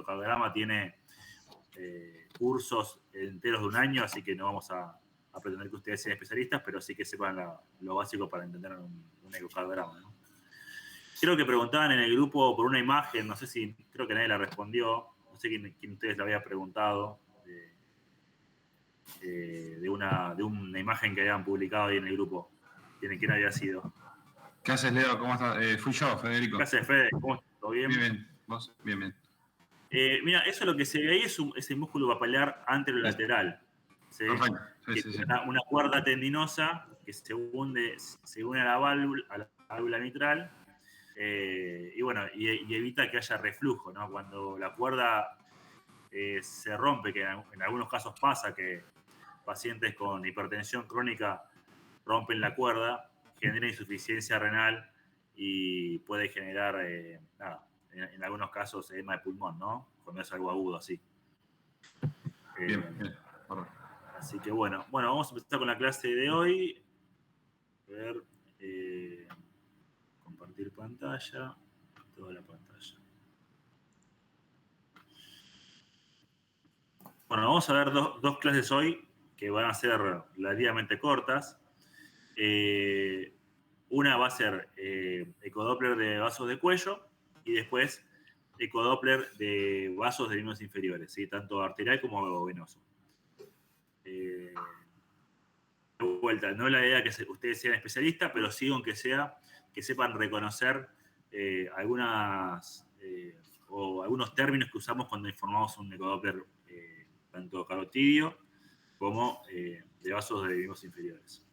electrocardiograma tiene cursos enteros de un año, así que no vamos a pretender que ustedes sean especialistas, pero sí que sepan lo básico para entender un ecocardiograma, ¿no? Creo que preguntaban en el grupo por una imagen, no sé si, creo que nadie la respondió, no sé quién de ustedes la había preguntado, de una imagen que habían publicado ahí en el grupo. ¿Quién había sido? ¿Qué haces, Leo? ¿Cómo estás? Fui yo, Federico. ¿Qué haces, Fede? ¿Cómo estás? ¿Todo bien? Bien, bien. ¿Vos? Bien, bien. Mira, eso lo que se ve ahí es el músculo papilar anterolateral. ¿Sí? Perfecto. Sí. Una cuerda tendinosa que se une a la válvula mitral y bueno, y evita que haya reflujo, ¿no? Cuando la cuerda se rompe, que en algunos casos pasa que pacientes con hipertensión crónica rompen la cuerda, genera insuficiencia renal y puede generar, en algunos casos, edema de pulmón, ¿no? Cuando es algo agudo así. Bien. Así que bueno, vamos a empezar con la clase de hoy. A ver, compartir pantalla, toda la pantalla. Bueno, vamos a ver dos clases hoy que van a ser relativamente cortas. Una va a ser ecodoppler de vasos de cuello y después ecodoppler de vasos de miembros inferiores, ¿sí? Tanto arterial como venoso. De vuelta, no es la idea que ustedes sean especialistas, pero sí, aunque sea, que sepan reconocer algunos términos que usamos cuando informamos un ecodoppler tanto carotidio como de vasos de miembros inferiores.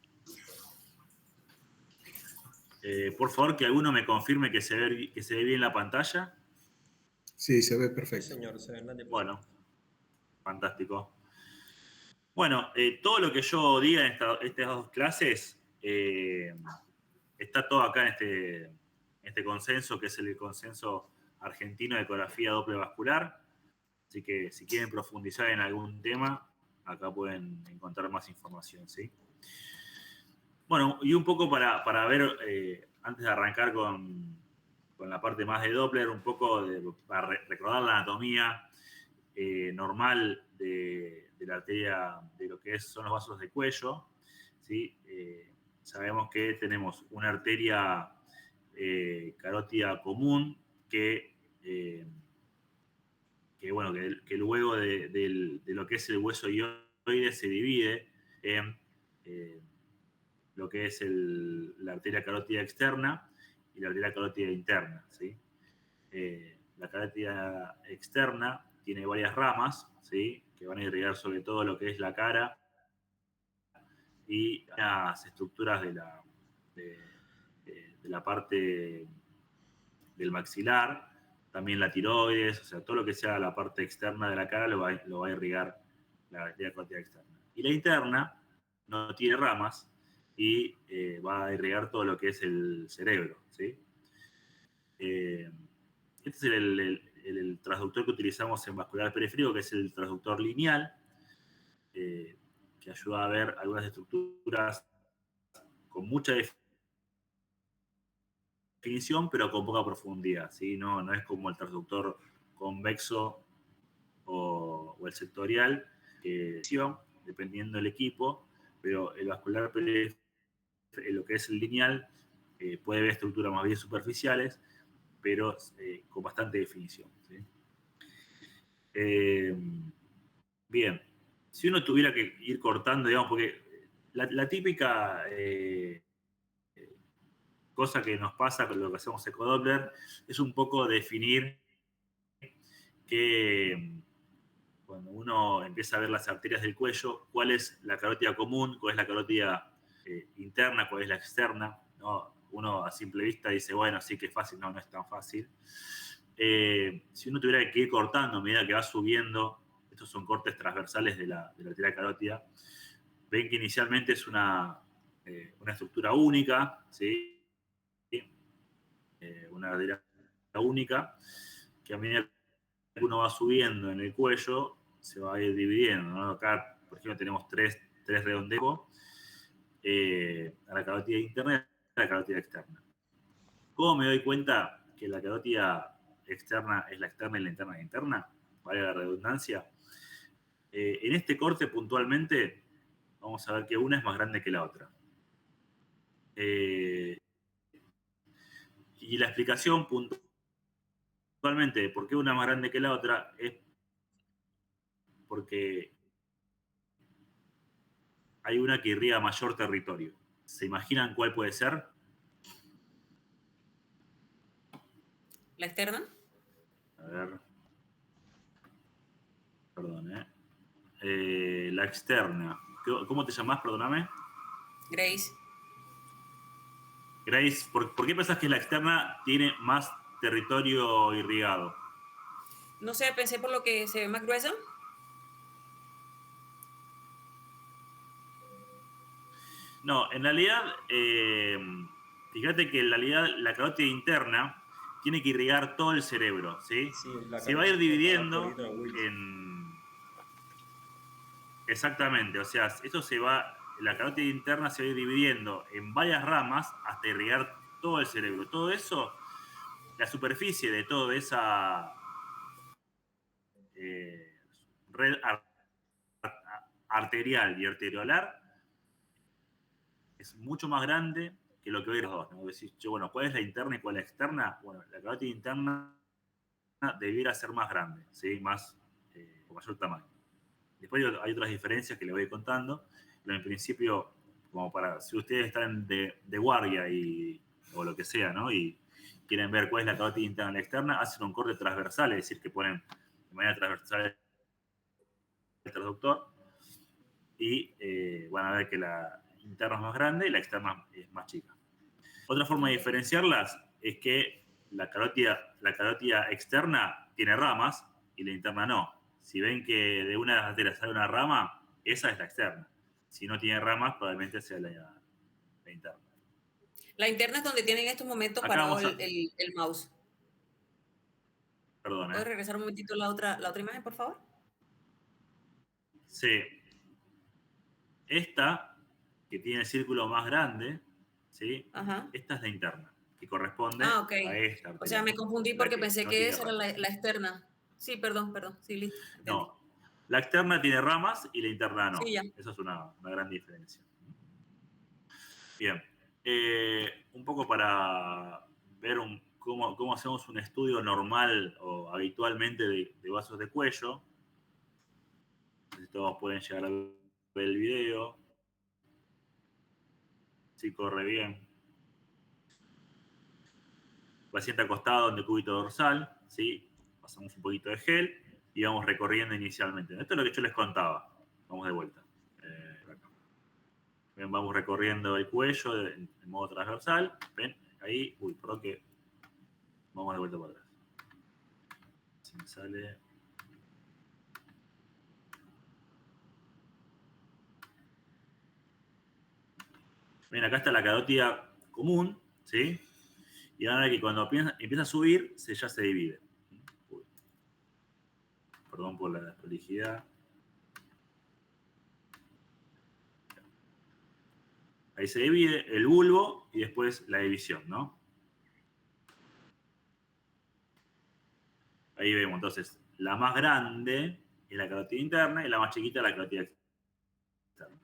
Por favor, que alguno me confirme que se ve bien la pantalla. Sí, se ve perfecto. Sí, señor, se ve nadie. Bueno, fantástico. Bueno, todo lo que yo diga en estas dos clases está todo acá en este consenso, que es el consenso argentino de ecografía doble vascular. Así que si quieren profundizar en algún tema, acá pueden encontrar más información, ¿sí? Bueno, y un poco para ver, antes de arrancar con la parte más de Doppler, un poco para recordar la anatomía normal de la arteria, de lo que son los vasos de cuello, ¿sí? Sabemos que tenemos una arteria carótida común que luego de lo que es el hueso hioide se divide en lo que es la arteria carótida externa y la arteria carótida interna, ¿sí? La carótida externa tiene varias ramas, ¿sí? Que van a irrigar sobre todo lo que es la cara y las estructuras de la parte del maxilar, también la tiroides, o sea, todo lo que sea la parte externa de la cara lo va a irrigar la arteria carótida externa. Y la interna no tiene ramas y va a irrigar todo lo que es el cerebro, ¿sí? Este es el transductor que utilizamos en vascular periférico, que es el transductor lineal, que ayuda a ver algunas estructuras con mucha definición, pero con poca profundidad, ¿sí? No es como el transductor convexo o el sectorial, dependiendo del equipo, pero el vascular periférico, lo que es el lineal, puede ver estructuras más bien superficiales, pero con bastante definición, ¿sí? Bien, si uno tuviera que ir cortando, digamos, porque la típica cosa que nos pasa con lo que hacemos ecodoppler es un poco definir que cuando uno empieza a ver las arterias del cuello, cuál es la carótida común, cuál es la carótida interna, cuál es la externa, ¿no? Uno a simple vista dice, bueno, sí que es fácil, no es tan fácil. Si uno tuviera que ir cortando a medida que va subiendo, estos son cortes transversales de la arteria carótida, ven que inicialmente es una estructura única, ¿sí? Una arteria única, que a medida que uno va subiendo en el cuello, se va a ir dividiendo, ¿no? Acá, por ejemplo, tenemos tres redondeos, a la carótida interna y a la carótida externa. ¿Cómo me doy cuenta que la carótida externa es la externa y la interna es la interna? valga la redundancia. En este corte puntualmente vamos a ver que una es más grande que la otra. Y la explicación puntualmente de por qué una es más grande que la otra es porque hay una que irriga mayor territorio. ¿Se imaginan cuál puede ser? ¿La externa? A ver. Perdón, la externa. ¿Cómo te llamás? Perdóname. Grace. Grace, ¿por qué pensás que la externa tiene más territorio irrigado? No sé, pensé por lo que se ve más gruesa. No, en realidad, fíjate que en realidad la carótida interna tiene que irrigar todo el cerebro, ¿sí? Sí, la Se va a ir carótida dividiendo está por Wilson. en... Exactamente, o sea, esto se va, la carótida interna se va a ir dividiendo en varias ramas hasta irrigar todo el cerebro. Todo eso, la superficie de toda esa red arterial y arteriolar es mucho más grande que lo que hoy los dos, ¿no? Decís, bueno, ¿cuál es la interna y cuál es la externa? Bueno, la carótida interna debiera ser más grande, ¿sí? Más, con mayor tamaño. Después hay otras diferencias que le voy contando, pero en principio, como para, si ustedes están de guardia o lo que sea, ¿no? Y quieren ver cuál es la carótida interna y la externa, hacen un corte transversal, es decir, que ponen de manera transversal el traductor y van a ver que la interna es más grande y la externa es más chica. Otra forma de diferenciarlas es que la carótida externa tiene ramas y la interna no. Si ven que de una de las arterias sale una rama, esa es la externa. Si no tiene ramas, probablemente sea la interna. La interna es donde tienen en estos momentos Acá parado vamos a... el mouse. Perdón, ¿Puedes regresar un momentito la otra imagen, por favor? Sí. Esta, que tiene el círculo más grande, ¿sí? Ajá. Esta es la interna, que corresponde Ok. a esta arteria. O sea, me confundí porque pensé no que tiene esa era ramas. la externa. Sí, perdón. Sí, listo. Entendí. No, la externa tiene ramas y la interna no. Sí, ya. Esa es una gran diferencia. Bien. Un poco para ver cómo hacemos un estudio normal o habitualmente de vasos de cuello. No sé si todos pueden llegar a ver el video. Sí, corre bien. Paciente acostado en decúbito dorsal, ¿sí? Pasamos un poquito de gel y vamos recorriendo inicialmente. Esto es lo que yo les contaba. Vamos de vuelta. Bien, vamos recorriendo el cuello en modo transversal. ¿Ven? Ahí, perdón que... Vamos de vuelta para atrás. Si me sale... Ven, acá está la carótida común, ¿sí? Y ahora que cuando empieza a subir, ya se divide. Perdón por la prolijidad. Ahí se divide el bulbo y después la división, ¿no? Ahí vemos, entonces, la más grande es la carótida interna y la más chiquita la carótida externa.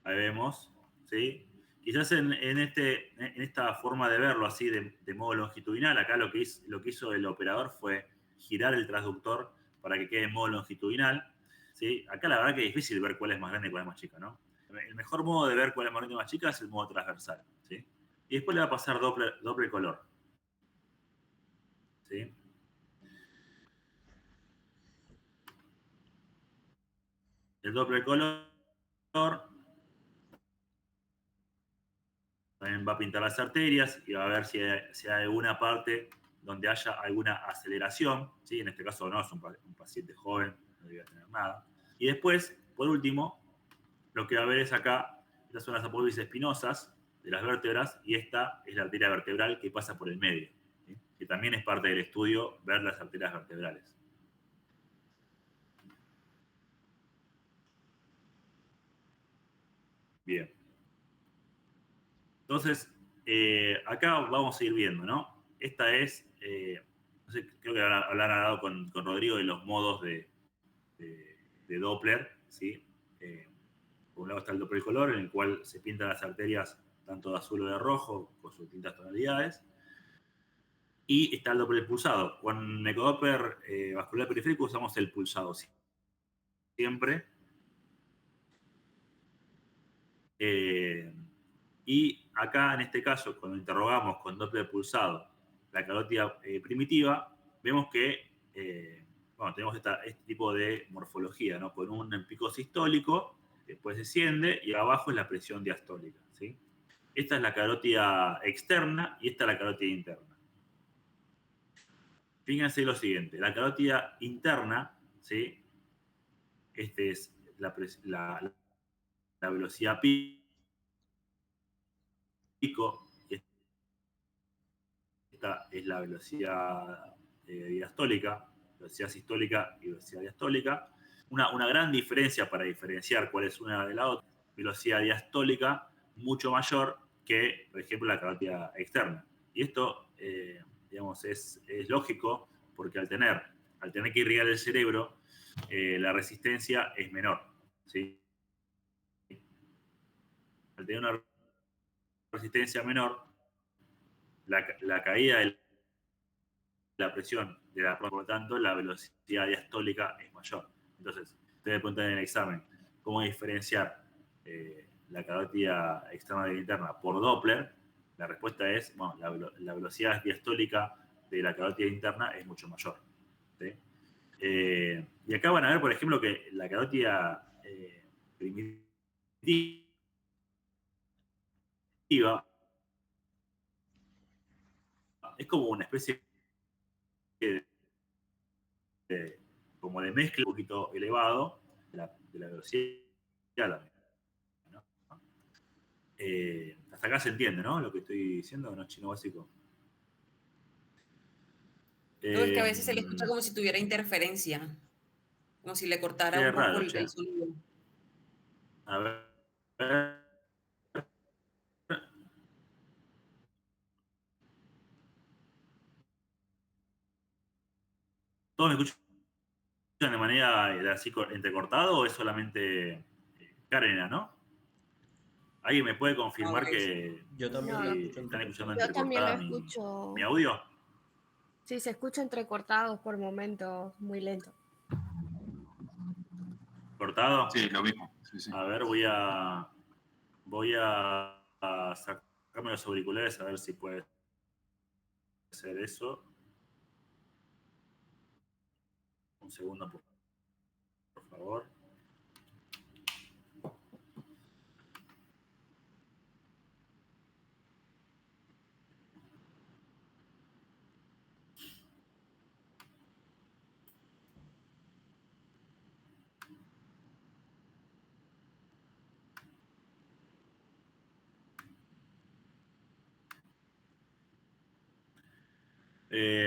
Ahí vemos, ¿sí? Quizás en esta forma de verlo así de modo longitudinal, acá lo que hizo el operador fue girar el transductor para que quede en modo longitudinal, ¿sí? Acá la verdad que es difícil ver cuál es más grande y cuál es más chica, ¿no? El mejor modo de ver cuál es más grande y más chica es el modo transversal, ¿sí? Y después le va a pasar doble color, ¿sí? El doble color también va a pintar las arterias y va a ver si hay alguna parte donde haya alguna aceleración, ¿sí? En este caso no, es un paciente joven, no debería tener nada. Y después, por último, lo que va a ver es acá, estas son las apófisis espinosas de las vértebras y esta es la arteria vertebral que pasa por el medio, ¿sí? Que también es parte del estudio ver las arterias vertebrales. Bien. Entonces, Acá vamos a ir viendo, ¿no? Esta es, no sé, creo que hablar hablado con Rodrigo de los modos de Doppler, ¿sí? Por un lado está el Doppler color, en el cual se pintan las arterias tanto de azul o de rojo, con sus distintas tonalidades. Y está el Doppler pulsado. Con ecodoppler vascular periférico usamos el pulsado siempre. Y acá, en este caso, cuando interrogamos con Doppler pulsado la carótida primitiva, vemos que bueno, tenemos este tipo de morfología, ¿no? Con un pico sistólico, después desciende, y abajo es la presión diastólica, ¿sí? Esta es la carótida externa y esta es la carótida interna. Fíjense lo siguiente, la carótida interna, ¿sí? Este es la velocidad pico, esta es la velocidad diastólica, velocidad sistólica y velocidad diastólica. Una gran diferencia para diferenciar cuál es una de la otra, velocidad diastólica mucho mayor que, por ejemplo, la carótida externa. Y esto, digamos, es lógico porque al tener que irrigar el cerebro, la resistencia es menor, ¿sí? Al tener una resistencia menor, la caída de la presión de la por lo tanto, la velocidad diastólica es mayor. Entonces, ustedes preguntan en el examen cómo diferenciar la carótida externa y interna por Doppler. La respuesta es, bueno, la velocidad diastólica de la carótida interna es mucho mayor, ¿sí? Y acá van a ver, por ejemplo, que la carótida primitiva es como una especie de, como de mezcla un poquito elevado de la velocidad, ¿no? Hasta acá se entiende, ¿no? Lo que estoy diciendo, no es chino básico. No, es que a veces se le escucha como si tuviera interferencia, como si le cortara Qué un poco raro, el che. sonido. A ver. ¿Todos me escuchan de manera así entrecortado o es solamente Karen, ¿no? ¿Alguien me puede Ah, confirmar ok. que Yo también lo No, si escucho están escuchando entrecortado. yo también lo entrecortada mi escucho. audio? Sí, se escucha entrecortados por momentos, muy lento. ¿Cortado? Sí, lo mismo. Sí, sí. A ver, voy a sacarme los auriculares a ver si puede ser eso. Un segundo, por favor.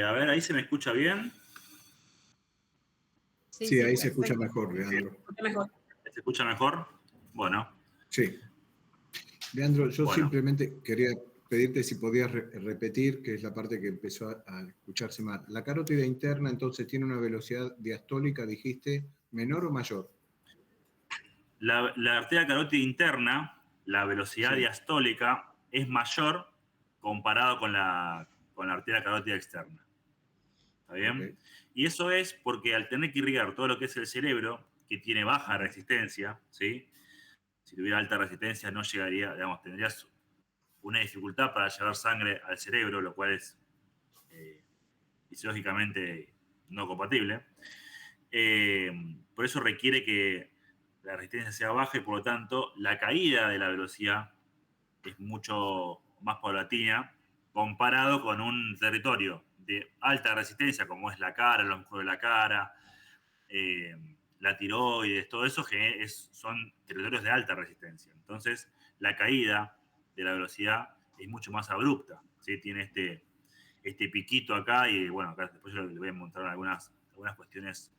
A ver, ahí se me escucha bien. Sí, Sí, sí, ahí se escucha perfecto. mejor, Leandro. Mejor. ¿Se escucha mejor? Bueno, Sí. Leandro, yo Bueno. simplemente quería pedirte si podías repetir, que es la parte que empezó a escucharse mal. La carótida interna entonces tiene una velocidad diastólica, dijiste, menor o mayor. La arteria carótida interna, la velocidad Sí. diastólica es mayor comparado con la arteria carótida externa. ¿Está bien? Ok. Y eso es porque al tener que irrigar todo lo que es el cerebro, que tiene baja resistencia, ¿sí? Si tuviera alta resistencia no llegaría, digamos, tendrías una dificultad para llevar sangre al cerebro, lo cual es fisiológicamente no compatible. Por eso requiere que la resistencia sea baja y por lo tanto la caída de la velocidad es mucho más paulatina comparado con un territorio de alta resistencia como es la cara, los músculos de la cara, la tiroides, todo eso son territorios de alta resistencia. Entonces la caída de la velocidad es mucho más abrupta, ¿sí? Tiene este piquito acá y bueno, acá después yo le voy a mostrar algunas cuestiones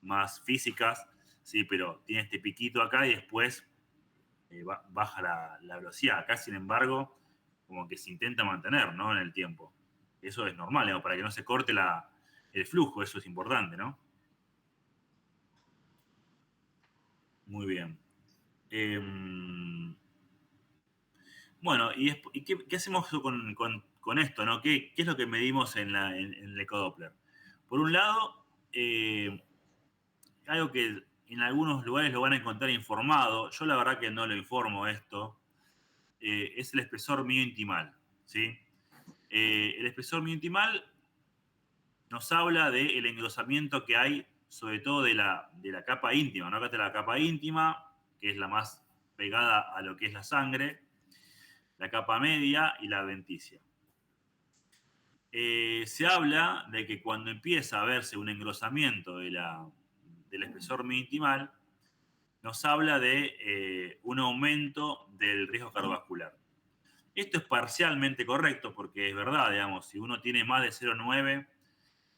más físicas, sí, pero tiene este piquito acá y después baja la velocidad. Acá, sin embargo, como que se intenta mantener, ¿no? En el tiempo. Eso es normal, digamos, para que no se corte el flujo, eso es importante, ¿no? Muy bien. Bueno, ¿y qué hacemos con esto, ¿no? ¿Qué es lo que medimos en el ecodoppler? Por un lado, algo que en algunos lugares lo van a encontrar informado, yo la verdad que no lo informo esto, es el espesor medio intimal, ¿sí? El espesor medio intimal nos habla del engrosamiento que hay, sobre todo de la capa íntima, ¿no? Acá está la capa íntima, que es la más pegada a lo que es la sangre, la capa media y la adventicia. Se habla de que cuando empieza a verse un engrosamiento del espesor medio intimal, nos habla de un aumento del riesgo cardiovascular. Esto es parcialmente correcto porque es verdad, digamos, si uno tiene más de 0,9,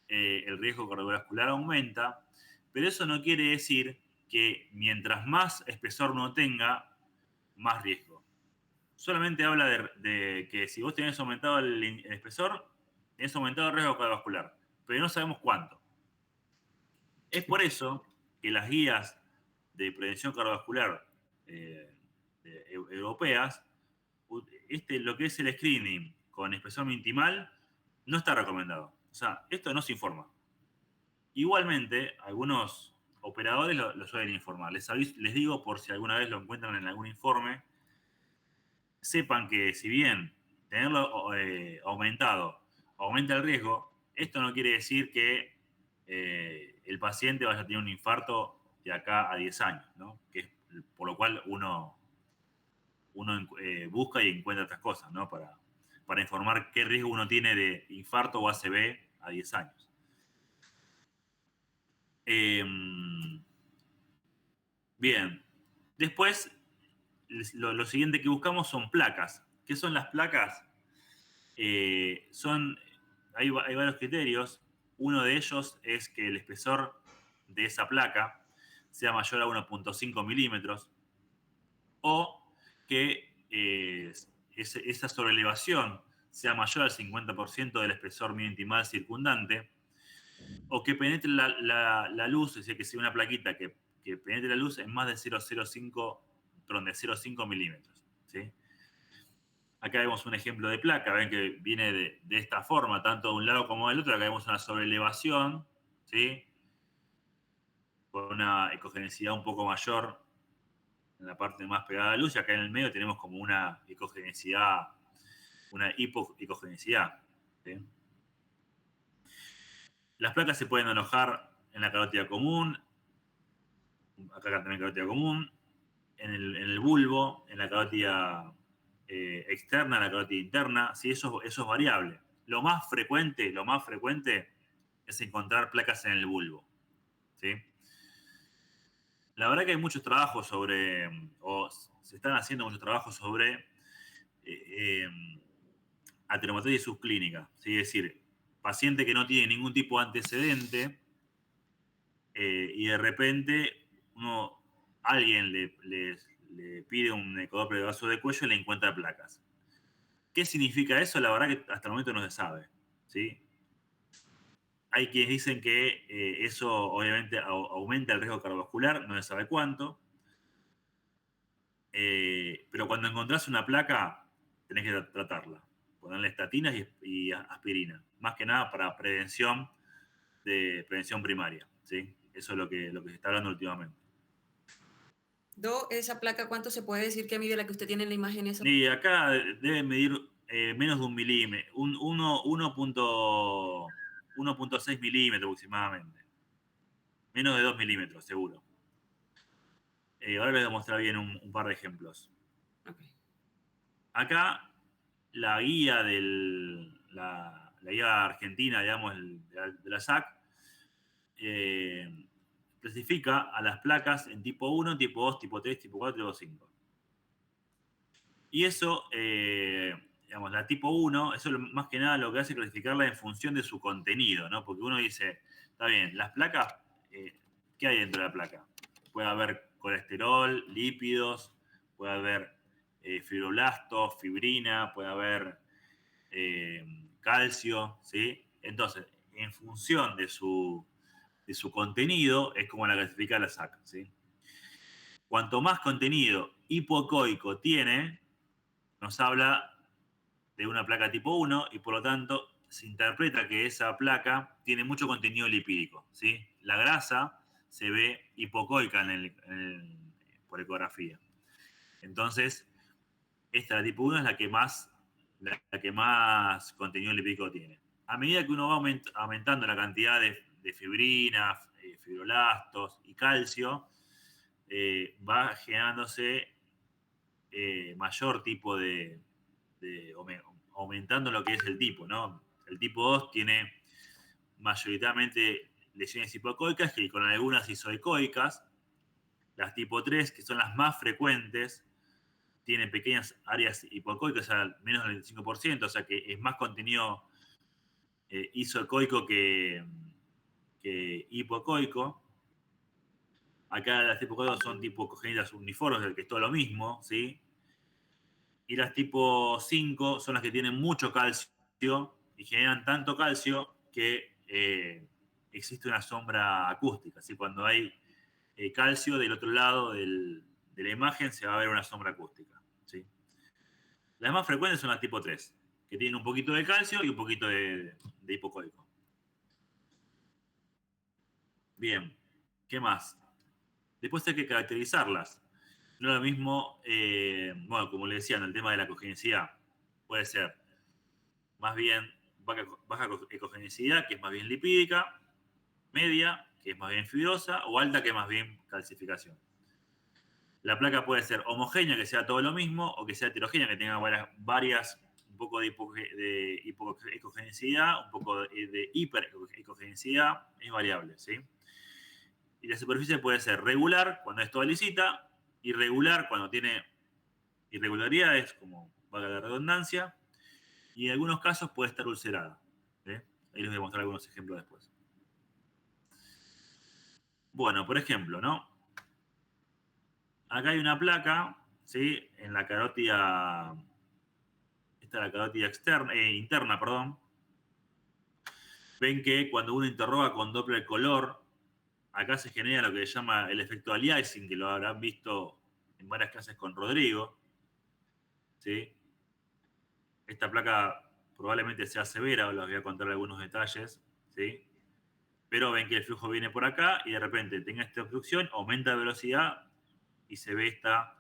el riesgo cardiovascular aumenta, pero eso no quiere decir que mientras más espesor uno tenga, más riesgo. Solamente habla de que si vos tenés aumentado el espesor, tenés aumentado el riesgo cardiovascular, pero no sabemos cuánto. Es por eso que las guías de prevención cardiovascular europeas, lo que es el screening con espesor intimal, no está recomendado. O sea, esto no se informa. Igualmente, algunos operadores lo suelen informar. Les digo, por si alguna vez lo encuentran en algún informe, sepan que si bien tenerlo aumentado aumenta el riesgo, esto no quiere decir que el paciente vaya a tener un infarto de acá a 10 años, ¿no? Que es por lo cual uno busca y encuentra estas cosas, ¿no? Para informar qué riesgo uno tiene de infarto o ACV a 10 años. Bien. Después, lo siguiente que buscamos son placas. ¿Qué son las placas? Hay varios criterios. Uno de ellos es que el espesor de esa placa sea mayor a 1.5 milímetros o que esa sobrelevación sea mayor al 50% del espesor medio intimal circundante, o que penetre la luz, es decir, que sea una plaquita que penetre la luz en más de 0,05 milímetros, ¿sí? Acá vemos un ejemplo de placa, ven que viene de esta forma, tanto de un lado como del otro. Acá vemos una sobrelevación, ¿sí? Con una ecogenicidad un poco mayor en la parte más pegada a la luz, y acá en el medio tenemos como una ecogenicidad, una hipoecogenicidad, ¿sí? Las placas se pueden alojar en la carótida común, acá también carótida común, en el bulbo, en la carótida externa, en la carótida interna, ¿sí? Eso es variable. Lo más frecuente es encontrar placas en el bulbo, ¿sí? La verdad que hay muchos trabajos o se están haciendo muchos trabajos sobre ateromatosis subclínica, ¿sí? Es decir, paciente que no tiene ningún tipo de antecedente y de repente alguien le pide un ecodoppler de vaso de cuello y le encuentra placas. ¿Qué significa eso? La verdad que hasta el momento no se sabe, ¿sí? Hay quienes dicen que eso obviamente aumenta el riesgo cardiovascular, no se sabe cuánto. Pero cuando encontrás una placa, tenés que tratarla. Ponerle estatinas y aspirina. Más que nada para prevención primaria, ¿sí? Eso es lo que se está hablando últimamente. Esa placa, ¿cuánto se puede decir que mide la que usted tiene en la imagen? Esa? Y acá debe medir menos de 1 milímetro, 1.6 milímetros aproximadamente. Menos de 2 milímetros, seguro. Ahora les voy a mostrar bien un par de ejemplos. Okay. Acá la guía la guía argentina, digamos, de la SAC, clasifica a las placas en tipo 1, tipo 2, tipo 3, tipo 4, tipo 5. Y eso, digamos, la tipo 1, eso más que nada lo que hace es clasificarla en función de su contenido, ¿no? Porque uno dice, está bien, las placas, ¿qué hay dentro de la placa? Puede haber colesterol, lípidos, puede haber fibroblastos, fibrina, puede haber calcio, ¿sí? Entonces, en función de su contenido, es como la clasifica la SAC, ¿sí? Cuanto más contenido hipoecoico tiene, nos habla de una placa tipo 1 y por lo tanto se interpreta que esa placa tiene mucho contenido lipídico, ¿sí? La grasa se ve hipocoica por ecografía. Entonces, esta tipo 1 es la que más contenido lipídico tiene. A medida que uno va aumentando la cantidad de fibrina, fibroblastos y calcio, va generándose mayor tipo aumentando lo que es el tipo, ¿no? El tipo 2 tiene mayoritariamente lesiones hipoecoicas que con algunas isoecoicas. Las tipo 3, que son las más frecuentes, tienen pequeñas áreas hipoecoicas, o sea, menos del 25%, o sea que es más contenido isoecoico que hipoecoico. Acá las tipo 2 son tipo congénitas uniformes, que es todo lo mismo, ¿sí? Y las tipo 5 son las que tienen mucho calcio y generan tanto calcio que existe una sombra acústica. ¿Sí? Cuando hay calcio del otro lado de la imagen se va a ver una sombra acústica. ¿Sí? Las más frecuentes son las tipo 3, que tienen un poquito de calcio y un poquito de hipocoico. Bien, ¿qué más? Después hay que caracterizarlas. No es lo mismo, bueno, como le decía, en el tema de la cogenicidad, puede ser más bien baja ecogenicidad, que es más bien lipídica, media, que es más bien fibrosa, o alta, que es más bien calcificación. La placa puede ser homogénea, que sea todo lo mismo, o que sea heterogénea, que tenga varias un poco de hipoecogenicidad, un poco de hiperecogenicidad, es variable, ¿sí? Y la superficie puede ser regular, cuando es toda lisita, irregular, cuando tiene irregularidades, como valga la redundancia, y en algunos casos puede estar ulcerada. ¿Eh? Ahí les voy a mostrar algunos ejemplos después. Bueno, por ejemplo, ¿no? Acá hay una placa, ¿sí? En la carótida, esta es la carótida interna, perdón. Ven que cuando uno interroga con Doppler color, acá se genera lo que se llama el efecto aliasing, que lo habrán visto en varias clases con Rodrigo, ¿sí? Esta placa probablemente sea severa, os les voy a contar algunos detalles, ¿sí? Pero ven que el flujo viene por acá y de repente tenga esta obstrucción, aumenta la velocidad y se ve esta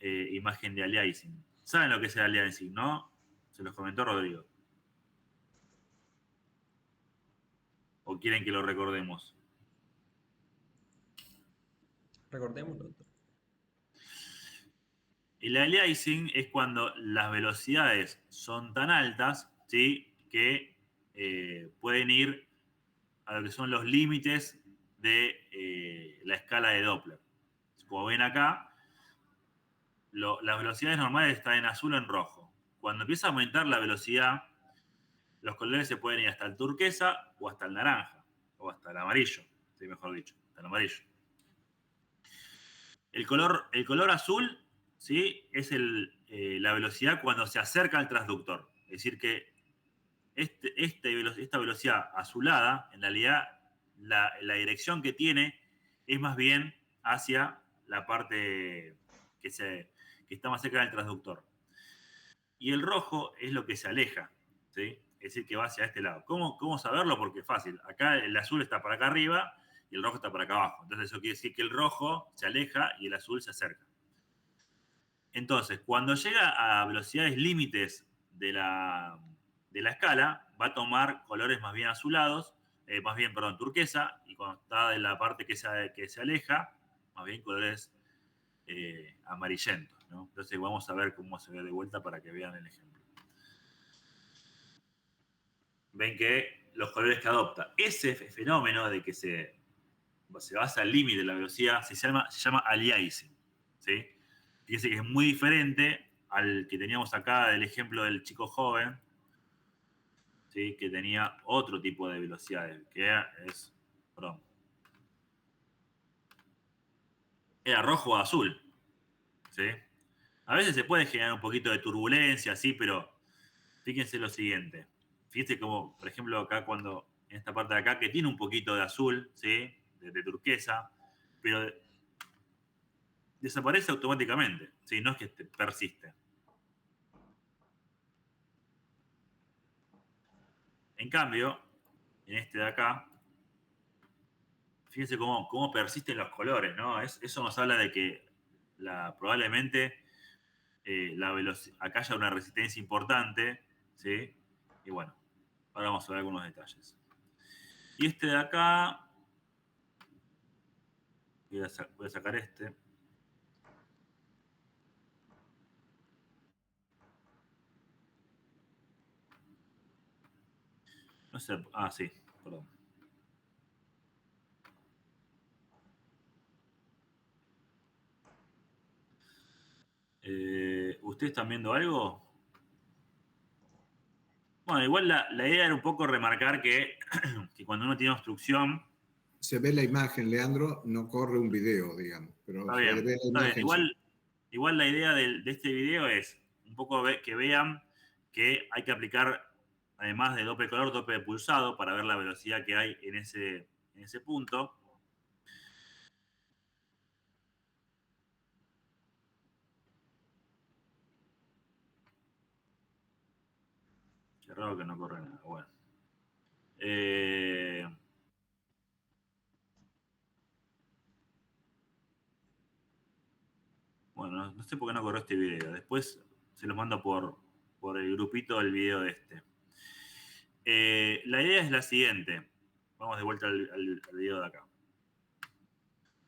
imagen de aliasing. ¿Saben lo que es el aliasing, no? Se los comentó Rodrigo. ¿O quieren que lo recordemos? Recordémoslo, doctor. El aliasing es cuando las velocidades son tan altas, ¿sí? Que pueden ir a lo que son los límites de la escala de Doppler. Como ven acá, las velocidades normales están en azul o en rojo. Cuando empieza a aumentar la velocidad, los colores se pueden ir hasta el turquesa o hasta el naranja, o hasta el amarillo, ¿sí? Mejor dicho, hasta el amarillo. El color azul, ¿sí? Es la velocidad cuando se acerca al transductor. Es decir, que esta velocidad azulada, en realidad, la dirección que tiene es más bien hacia la parte que está más cerca del transductor. Y el rojo es lo que se aleja, ¿sí? Es decir, que va hacia este lado. ¿Cómo saberlo? Porque es fácil. Acá el azul está para acá arriba y el rojo está para acá abajo. Entonces eso quiere decir que el rojo se aleja y el azul se acerca. Entonces, cuando llega a velocidades límites de la escala, va a tomar colores más bien azulados, turquesa, y cuando está en la parte que se aleja, más bien colores amarillentos, ¿no? Entonces vamos a ver cómo se ve de vuelta para que vean el ejemplo. Ven que los colores que adopta ese fenómeno de que se basa al límite de la velocidad se llama aliasing, ¿sí? Fíjense que es muy diferente al que teníamos acá del ejemplo del chico joven, ¿sí? Que tenía otro tipo de velocidades, era rojo o azul, ¿sí? A veces se puede generar un poquito de turbulencia, sí, pero fíjense lo siguiente. Fíjense como, por ejemplo, acá cuando, en esta parte de acá, que tiene un poquito de azul, ¿sí? De turquesa, pero desaparece automáticamente, ¿sí? No es que persiste. En cambio, en este de acá, fíjense cómo persisten los colores, ¿no? Eso nos habla de que probablemente acá haya una resistencia importante, ¿sí? Y bueno, ahora vamos a ver algunos detalles. Y este de acá, voy a sacar este. No sé, sí, perdón. ¿Ustedes están viendo algo? Bueno, igual la idea era un poco remarcar que, que cuando uno tiene obstrucción, Se ve la imagen, Leandro, no corre un video, digamos, pero está se ve bien, la está bien. imagen. Sí. Igual la idea de este video es un poco que vean que hay que aplicar, además de doble color, doble pulsado para ver la velocidad que hay en ese punto. Qué raro que no corre nada. Bueno. Eh, bueno, no sé por qué no corrió este video. Después se los mando por el grupito el video de este. La idea es la siguiente. Vamos de vuelta al video de acá.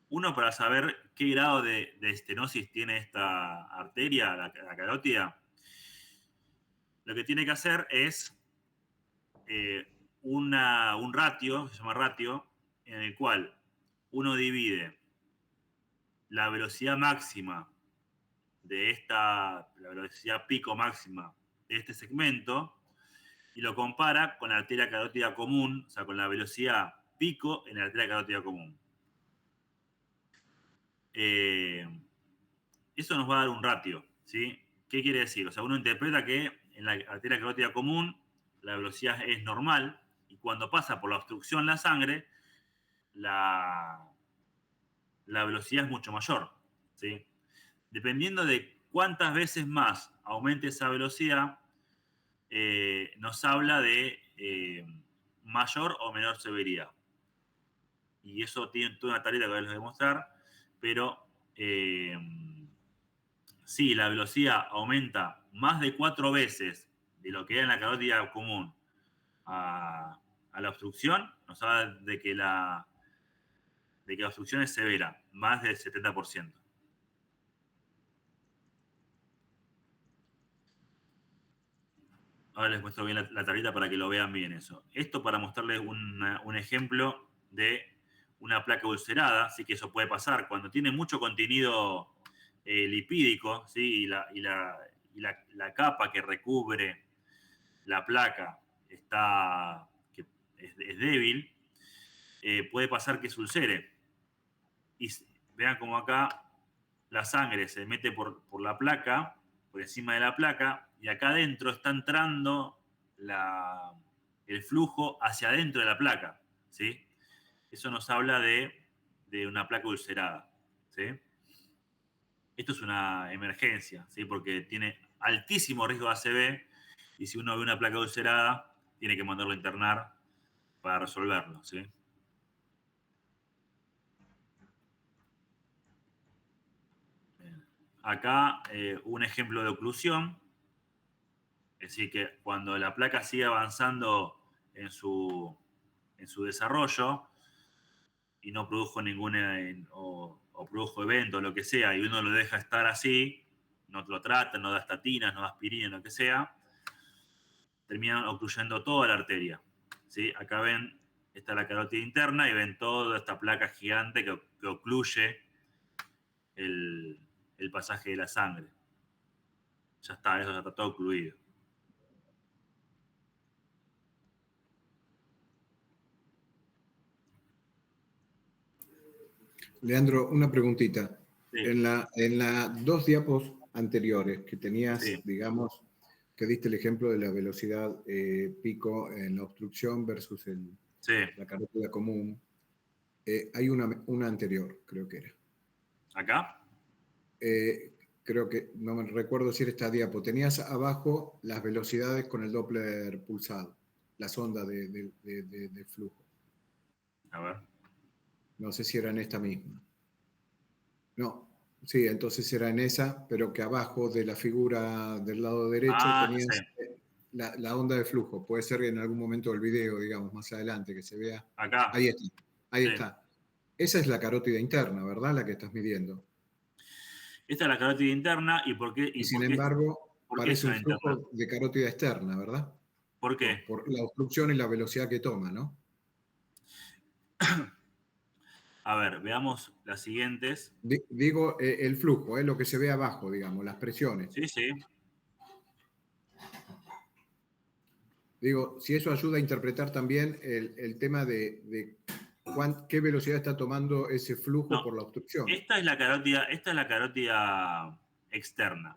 Uno, para saber qué grado de estenosis tiene esta arteria, la carótida, lo que tiene que hacer es un ratio, se llama ratio, en el cual uno divide la velocidad máxima la velocidad pico máxima de este segmento y lo compara con la arteria carótida común, o sea, con la velocidad pico en la arteria carótida común. Eso nos va a dar un ratio, ¿sí? ¿Qué quiere decir? O sea, uno interpreta que en la arteria carótida común la velocidad es normal y cuando pasa por la obstrucción la sangre, la velocidad es mucho mayor, ¿sí? Dependiendo de cuántas veces más aumente esa velocidad, nos habla de mayor o menor severidad. Y eso tiene toda una tarea que les voy a mostrar, pero si la velocidad aumenta más de 4 veces de lo que era en la carótida común a la obstrucción, nos habla de que la obstrucción es severa, más del 70%. Ahora les muestro bien la tablita para que lo vean bien eso. Esto para mostrarles un ejemplo de una placa ulcerada, sí que eso puede pasar cuando tiene mucho contenido lipídico, ¿sí? y la capa que recubre la placa que es débil, puede pasar que se ulcere. Y vean como acá la sangre se mete por la placa, por encima de la placa, y acá adentro está entrando el flujo hacia adentro de la placa, ¿sí? Eso nos habla de una placa ulcerada, ¿sí? Esto es una emergencia, ¿sí? Porque tiene altísimo riesgo de ACV y si uno ve una placa ulcerada, tiene que mandarlo a internar para resolverlo, ¿sí? Acá un ejemplo de oclusión, es decir, que cuando la placa sigue avanzando en su desarrollo y no produjo o produjo evento, lo que sea, y uno lo deja estar así, no lo trata, no da estatinas, no da aspirina, lo que sea, terminan ocluyendo toda la arteria, ¿sí? Acá ven, esta es la carótida interna y ven toda esta placa gigante que ocluye el pasaje de la sangre. Ya está, eso ya está todo ocluido. Leandro, una preguntita. Sí. En la dos diapos anteriores, que tenías, Sí. digamos, que diste el ejemplo de la velocidad pico en la obstrucción versus Sí. la carótida común. Hay una anterior, creo que era. ¿Acá? Creo que, no me recuerdo si era esta diapo. Tenías abajo las velocidades con el Doppler pulsado, las ondas de flujo. A ver. No sé si era en esta misma. No, sí, entonces era en esa, pero que abajo de la figura del lado derecho tenías Sí. la onda de flujo. Puede ser que en algún momento del video, digamos, más adelante, que se vea. Acá. Ahí está, ahí Sí. está. Esa es la carótida interna, ¿verdad? La que estás midiendo. Esta es la carótida interna. ¿Y por qué? Y sin embargo, ¿Por qué es parece un una interna? flujo de carótida externa, ¿verdad? ¿Por qué? Por la obstrucción y la velocidad que toma, ¿no? A ver, veamos las siguientes. Digo el flujo, lo que se ve abajo, digamos, las presiones. Sí, sí. Digo, si eso ayuda a interpretar también el tema de qué velocidad está tomando ese flujo No, por la obstrucción. esta es la carótida externa.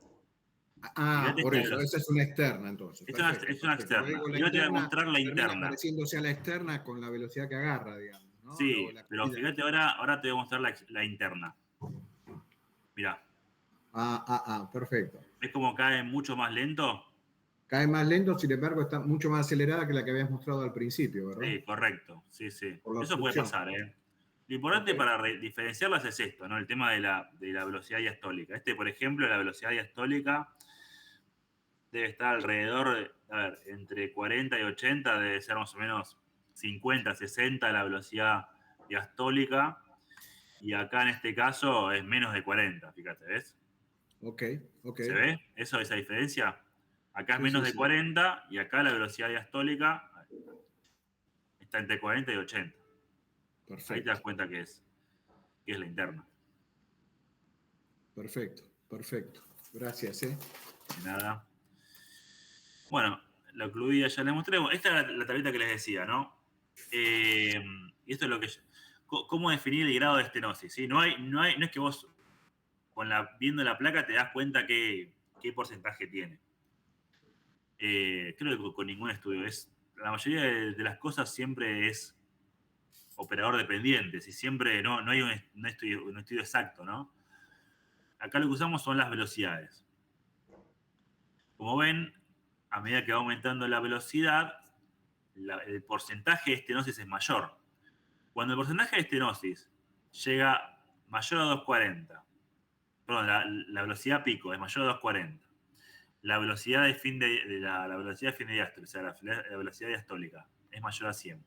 Ah, Fíjate por esta eso, velocidad. esa es una externa entonces. Es Perfecto, una perfecto. externa. Digo, la Y ahora te voy a interna mostrar la termina interna. pareciéndose a la externa con la velocidad que agarra, digamos, ¿no? Sí, La pero caída. fíjate ahora te voy a mostrar la interna. Mirá, Perfecto. ¿ves cómo cae mucho más lento? Cae más lento, sin embargo, está mucho más acelerada que la que habías mostrado al principio, ¿verdad? Sí, correcto. Sí, sí. Por la Eso puede obstrucción. pasar, ¿eh? Lo importante Ok. para diferenciarlas es esto, ¿no? El tema de la velocidad diastólica. Por ejemplo, la velocidad diastólica debe estar alrededor, a ver, entre 40 y 80, debe ser más o menos 50, 60 la velocidad diastólica. Y acá en este caso es menos de 40, fíjate, ¿ves? Ok. ¿Se ve? Esa diferencia. Acá es Sí, menos sí, de sí. 40 y acá la velocidad diastólica está entre 40 y 80. Ahí te das Perfecto, cuenta que es la interna. perfecto. Gracias, ¿eh? De nada. Bueno, la ocluida ya les mostré. Bueno, esta es la tablita que les decía, ¿no? Y esto es lo que cómo definir el grado de estenosis, ¿sí? No es que vos viendo la placa te das cuenta qué porcentaje tiene. Creo que con ningún estudio. La mayoría de las cosas siempre es operador dependiente, y siempre no hay un estudio exacto, ¿no? Acá lo que usamos son las velocidades. Como ven, a medida que va aumentando la velocidad, el porcentaje de estenosis es mayor. Cuando el porcentaje de estenosis llega mayor a 240, perdón, la velocidad pico es mayor a 240, la velocidad de fin de la velocidad de fin de diástole, o sea, la velocidad diastólica, es mayor a 100.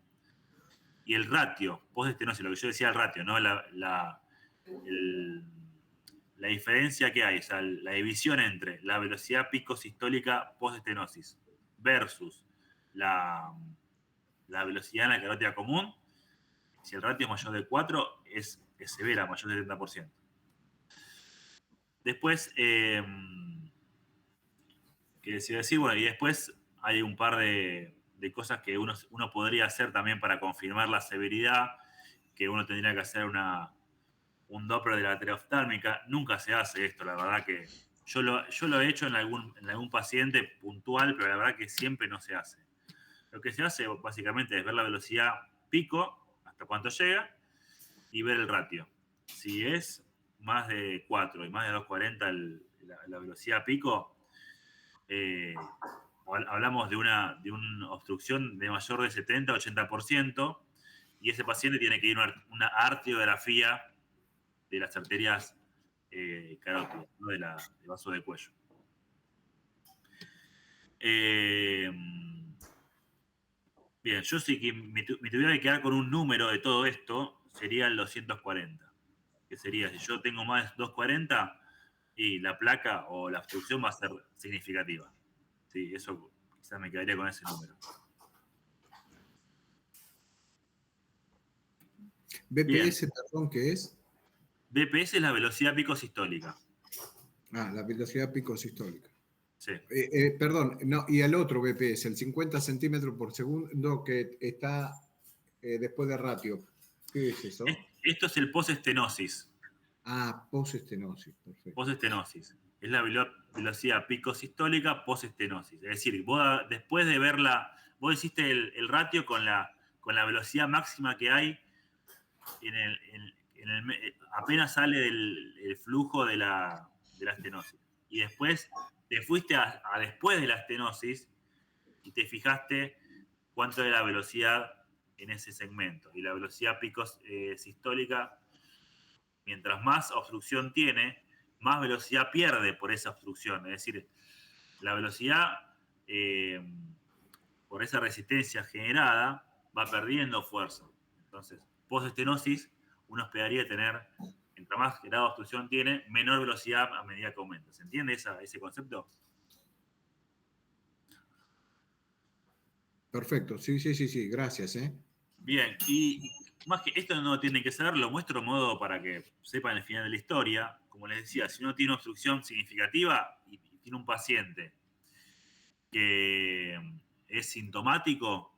Y el ratio post-estenosis, lo que yo decía, el ratio, ¿no? La diferencia que hay, o sea, la división entre la velocidad pico sistólica post-estenosis versus la velocidad en la carótida común, si el ratio es mayor de 4, es severa, mayor del 70%. Después, ¿qué decía decir? Bueno, y después hay un par de cosas que uno podría hacer también para confirmar la severidad, que uno tendría que hacer un Doppler de la arteria oftálmica. Nunca se hace esto, la verdad que yo lo he hecho en algún paciente puntual, pero la verdad que siempre no se hace. Lo que se hace básicamente es ver la velocidad pico, hasta cuánto llega, y ver el ratio. Si es más de 4 y más de 240 la velocidad pico, hablamos de una obstrucción de mayor de 70-80%, y ese paciente tiene que ir a una arteriografía de las arterias carótidas, ¿no? del vaso de cuello. Bien, yo sí que me tuviera que quedar con un número de todo esto, serían los 240. Que sería, si yo tengo más de 240, y la placa o la obstrucción va a ser significativa. Sí, eso quizás me quedaría con ese número. BPS, perdón, ¿qué es? BPS es la velocidad pico sistólica. La velocidad pico sistólica. Sí. Perdón, no, y el otro BPS, el 50 centímetros por segundo que está después de ratio. ¿Qué es eso? Esto es el post-estenosis. Post-estenosis, perfecto. Post-estenosis. es la velocidad picosistólica post-estenosis. Es decir, vos después de verla, vos hiciste el ratio con la velocidad máxima que hay apenas sale el flujo de la estenosis. Y después te fuiste a después de la estenosis y te fijaste cuánto era la velocidad en ese segmento. Y la velocidad picosistólica, mientras más obstrucción tiene, más velocidad pierde por esa obstrucción. Es decir, la velocidad por esa resistencia generada va perdiendo fuerza. Entonces, post-estenosis, uno esperaría tener, entre más grado de obstrucción tiene, menor velocidad a medida que aumenta. ¿Se entiende ese concepto? Perfecto, sí, gracias. Bien, y más que esto no tienen que saber, lo muestro de modo para que sepan el final de la historia. Como les decía, si uno tiene una obstrucción significativa y tiene un paciente que es sintomático,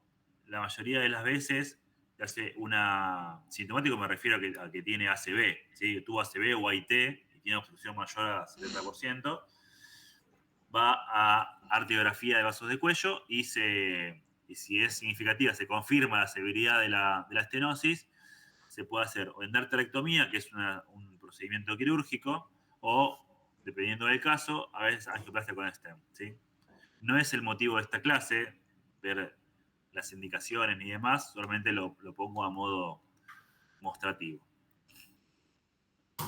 la mayoría de las veces te hace sintomático me refiero a que tiene ACV, ¿sí? Tuvo ACV o AIT y tiene obstrucción mayor al 70%, va a arteriografía de vasos de cuello y si es significativa, se confirma la severidad de la estenosis, se puede hacer o endarterectomía, que es un procedimiento quirúrgico, o, dependiendo del caso, a veces angioplastia con stent, ¿sí? No es el motivo de esta clase, ver las indicaciones ni demás, solamente lo pongo a modo mostrativo.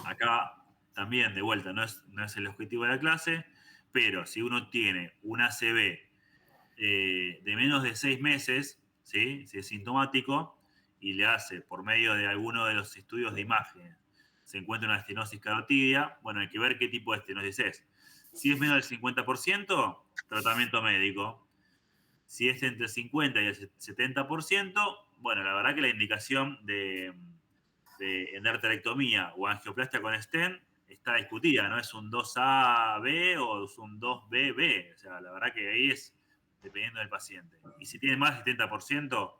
Acá también, de vuelta, no es el objetivo de la clase, pero si uno tiene un ACV de menos de 6 meses, ¿sí? Si es sintomático, y le hace por medio de alguno de los estudios de imagen, se encuentra una estenosis carotidia, bueno, hay que ver qué tipo de estenosis es. Si es menos del 50%, tratamiento médico. Si es entre el 50 y el 70%, bueno, la verdad que la indicación de endarterectomía o angioplastia con stent está discutida, ¿no? Es un 2AB o es un 2BB. O sea, la verdad que ahí es dependiendo del paciente. Y si tiene más del 70%,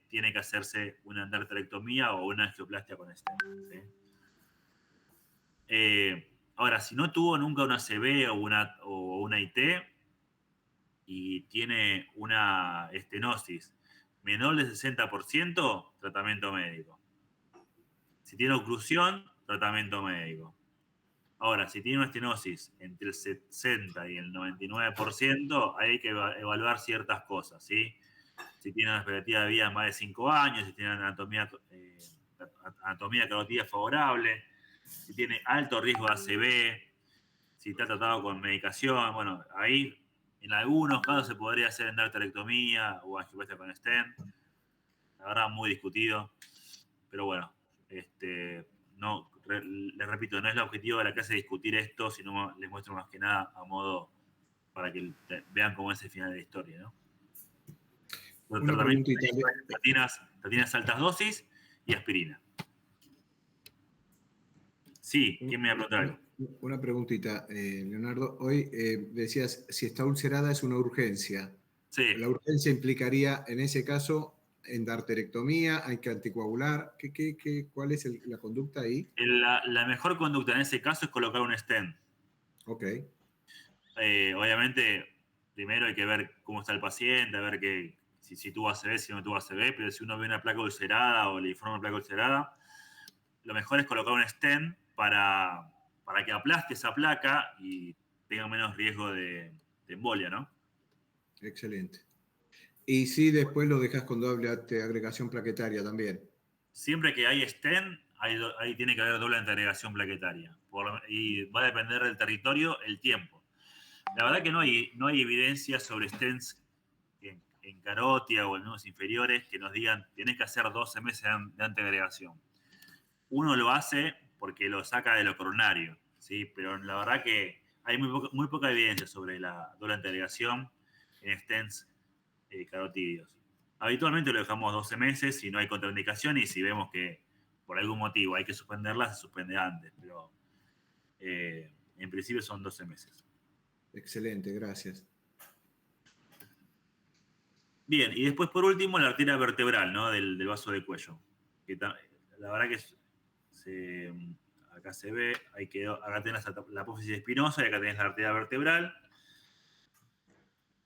tiene que hacerse una endarterectomía o una angioplastia con stent, ¿sí? Ahora, si no tuvo nunca una CB o una IT y tiene una estenosis menor del 60%, tratamiento médico. Si tiene oclusión, tratamiento médico. Ahora, si tiene una estenosis entre el 60 y el 99%, hay que evaluar ciertas cosas, ¿sí? Si tiene una expectativa de vida de más de 5 años, si tiene anatomía carotidia favorable, si tiene alto riesgo de ACV, si está tratado con medicación, bueno, ahí en algunos casos se podría hacer endarterectomía o angioplastia con stent. La verdad, muy discutido. Pero bueno, no, les repito, no es el objetivo de la clase discutir esto, sino les muestro más que nada a modo para que vean cómo es el final de la historia, ¿no? Una preguntita. Tatinas altas dosis y aspirina. Sí, ¿quién me va a preguntar algo? Una preguntita, Leonardo. Hoy decías, si está ulcerada es una urgencia. Sí. La urgencia implicaría, en ese caso, endarterectomía, hay que anticoagular. ¿Cuál es la conducta ahí? La mejor conducta en ese caso es colocar un stent. Ok. Obviamente, primero hay que ver cómo está el paciente, a ver si tuvo ACV, si no tuvo ACV, pero si uno ve una placa ulcerada o le informa una placa ulcerada, lo mejor es colocar un stent para que aplaste esa placa y tenga menos riesgo de embolia, ¿no? Excelente. Y si después lo dejas con doble agregación plaquetaria también. Siempre que hay stent, ahí tiene que haber doble agregación plaquetaria. Y va a depender del territorio, el tiempo. La verdad que no hay evidencia sobre stents en carótida o en nudos inferiores que nos digan tenés que hacer 12 meses de anteagregación. Uno lo hace porque lo saca de lo coronario, ¿sí? Pero la verdad que hay muy poca evidencia sobre la doble anteagregación en stents carotídeos. Habitualmente lo dejamos 12 meses si no hay contraindicación y si vemos que por algún motivo hay que suspenderla, se suspende antes, pero en principio son 12 meses. Excelente, gracias. Bien, y después por último la arteria vertebral, ¿no? del vaso de cuello. Que la verdad que Acá se ve, acá tenés la apófisis espinosa y acá tenés la arteria vertebral.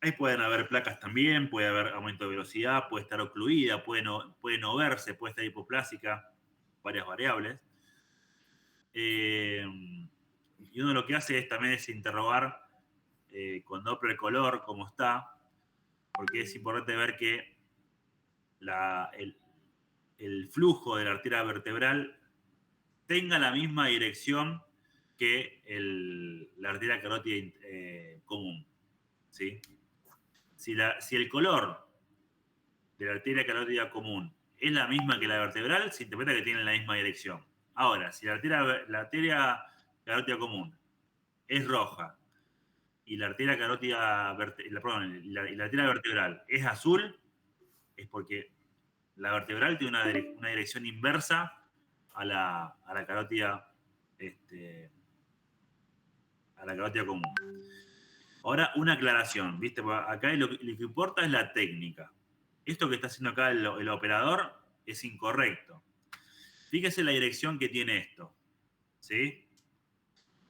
Ahí pueden haber placas también, puede haber aumento de velocidad, puede estar ocluida, puede no verse, puede estar hipoplásica, varias variables. Y uno lo que hace también es interrogar con Doppler color cómo está, porque es importante ver que el flujo de la arteria vertebral tenga la misma dirección que la arteria carótida común, ¿sí? Si el color de la arteria carótida común es la misma que la vertebral, se interpreta que tienen la misma dirección. Ahora, si la arteria carótida común es roja y la arteria carótida la arteria vertebral es azul, es porque la vertebral tiene una dirección inversa a la carótida común. Ahora, una aclaración, ¿viste? Acá lo que importa es la técnica. Esto que está haciendo acá el operador es incorrecto. Fíjese la dirección que tiene esto, ¿sí?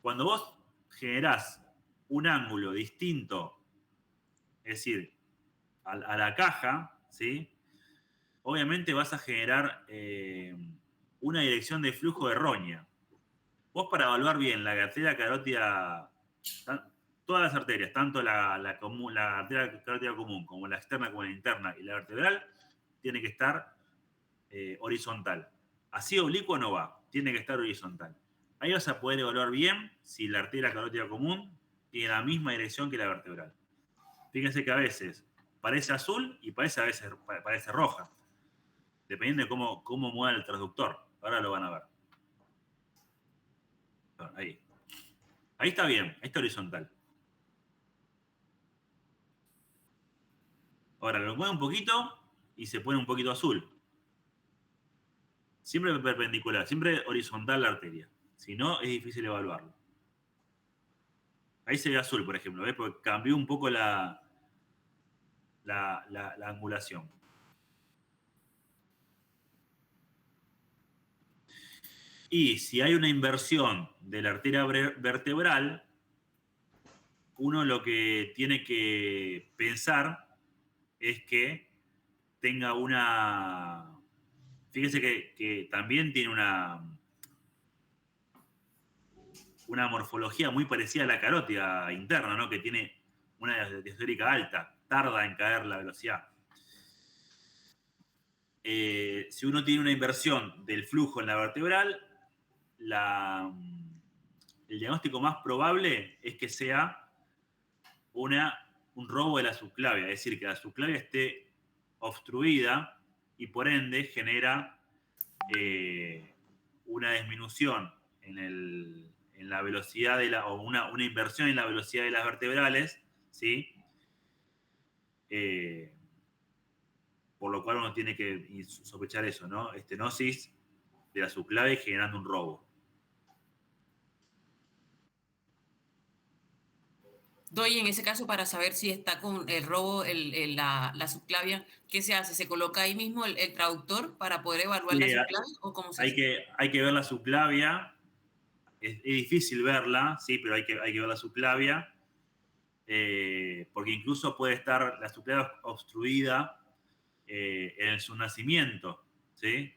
Cuando vos generás un ángulo distinto, es decir, a la caja, ¿sí? Obviamente vas a generar una dirección de flujo errónea. Vos, para evaluar bien la arteria carótida, todas las arterias, tanto la arteria carótida común como la externa como la interna y la vertebral, tiene que estar horizontal. Así oblicuo no va, tiene que estar horizontal. Ahí vas a poder evaluar bien si la arteria carótida común tiene la misma dirección que la vertebral. Fíjense que a veces parece azul y a veces parece roja, dependiendo de cómo mueva el transductor. Ahora lo van a ver. Ahí. Ahí está bien, ahí está horizontal. Ahora lo mueve un poquito y se pone un poquito azul. Siempre perpendicular, siempre horizontal la arteria. Si no, es difícil evaluarlo. Ahí se ve azul, por ejemplo, ¿ves? Porque cambió un poco la angulación. Y si hay una inversión de la arteria vertebral, uno lo que tiene que pensar es que tenga una... Fíjense que también tiene una morfología muy parecida a la carótida interna, ¿no? Que tiene una diastólica alta, tarda en caer la velocidad. Si uno tiene una inversión del flujo en la vertebral, el diagnóstico más probable es que sea un robo de la subclavia, es decir, que la subclavia esté obstruida y por ende genera una disminución en la velocidad o una inversión en la velocidad de las vertebrales, ¿sí? Por lo cual uno tiene que sospechar eso, ¿no? Estenosis de la subclavia generando un robo. Doy en ese caso, para saber si está con el robo la subclavia, ¿qué se hace? ¿Se coloca ahí mismo el traductor para poder evaluar la subclavia o cómo se hace? Hay que ver la subclavia. Es difícil verla, sí, pero hay que ver la subclavia. Porque incluso puede estar la subclavia obstruida en su nacimiento, ¿sí?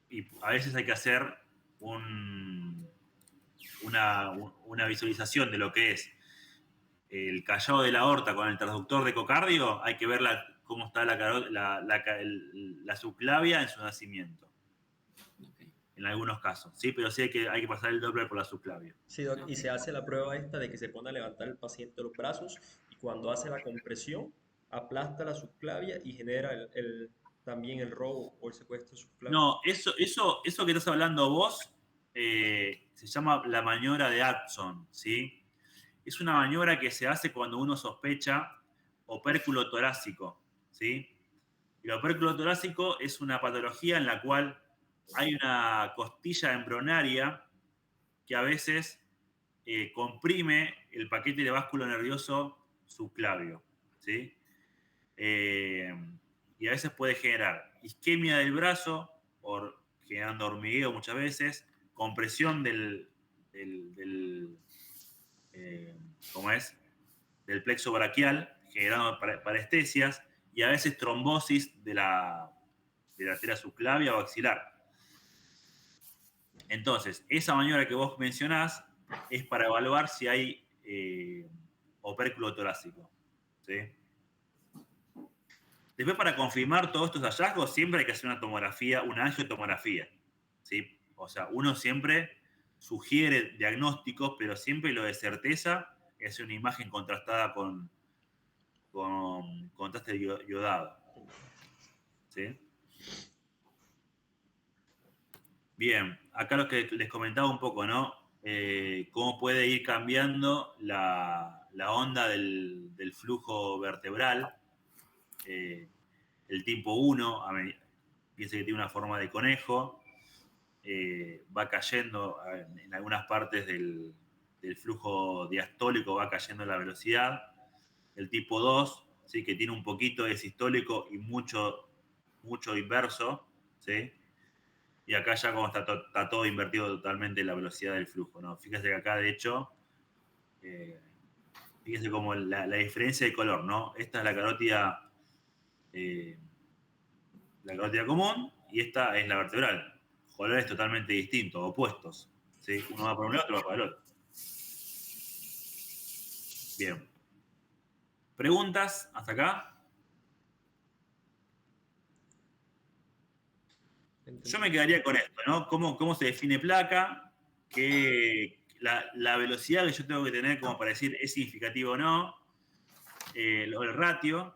Y a veces hay que hacer una visualización de lo que es el callado de la aorta con el transductor de ecocardio. Hay que ver cómo está la subclavia en su nacimiento. Okay. En algunos casos, ¿sí? Pero sí hay que pasar el Doppler por la subclavia. Sí, Doc, y se hace la prueba esta de que se pone a levantar el paciente los brazos y cuando hace la compresión aplasta la subclavia y genera también el robo o el secuestro subclavio. No, eso que estás hablando vos se llama la maniobra de Addson, ¿sí? Es una maniobra que se hace cuando uno sospecha opérculo torácico, ¿sí? El opérculo torácico es una patología en la cual hay una costilla embrionaria que a veces comprime el paquete de básculo nervioso subclavio, ¿sí? Y a veces puede generar isquemia del brazo generando hormigueo muchas veces, compresión ¿cómo es? Del plexo braquial, generando parestesias, y a veces trombosis de la arteria subclavia o axilar. Entonces, esa maniobra que vos mencionás es para evaluar si hay opérculo torácico, ¿sí? Después, para confirmar todos estos hallazgos, siempre hay que hacer una tomografía, una angiotomografía, ¿sí? O sea, uno siempre sugiere diagnósticos, pero siempre lo de certeza es una imagen contrastada con contraste iodado, ¿sí? Bien, acá lo que les comentaba un poco, ¿no? Cómo puede ir cambiando la onda del flujo vertebral. El tipo 1, piensa que tiene una forma de conejo, va cayendo en algunas partes del flujo diastólico, va cayendo la velocidad. El tipo 2, ¿sí? Que tiene un poquito de sistólico y mucho inverso, ¿sí? Y acá ya como está todo invertido totalmente la velocidad del flujo, ¿no? Fíjese que acá, de hecho, fíjese como la diferencia de color, ¿no? Esta es la carótida común y esta es la vertebral. Colores totalmente distintos, opuestos, ¿sí? Uno va para un lado, otro va para el otro. Bien. ¿Preguntas hasta acá? Yo me quedaría con esto, ¿no? ¿Cómo se define placa? La velocidad que yo tengo que tener como para decir es significativo o no. El ratio.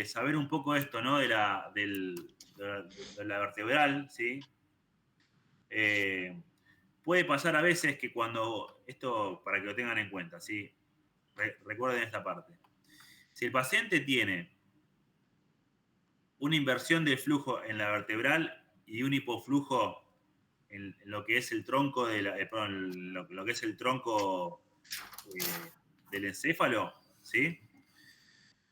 Saber un poco esto, ¿no? De la vertebral, ¿sí? Puede pasar a veces que cuando, esto para que lo tengan en cuenta, ¿sí? Recuerden esta parte. Si el paciente tiene una inversión del flujo en la vertebral y un hipoflujo en lo que es el tronco lo que es el tronco del encéfalo, ¿sí?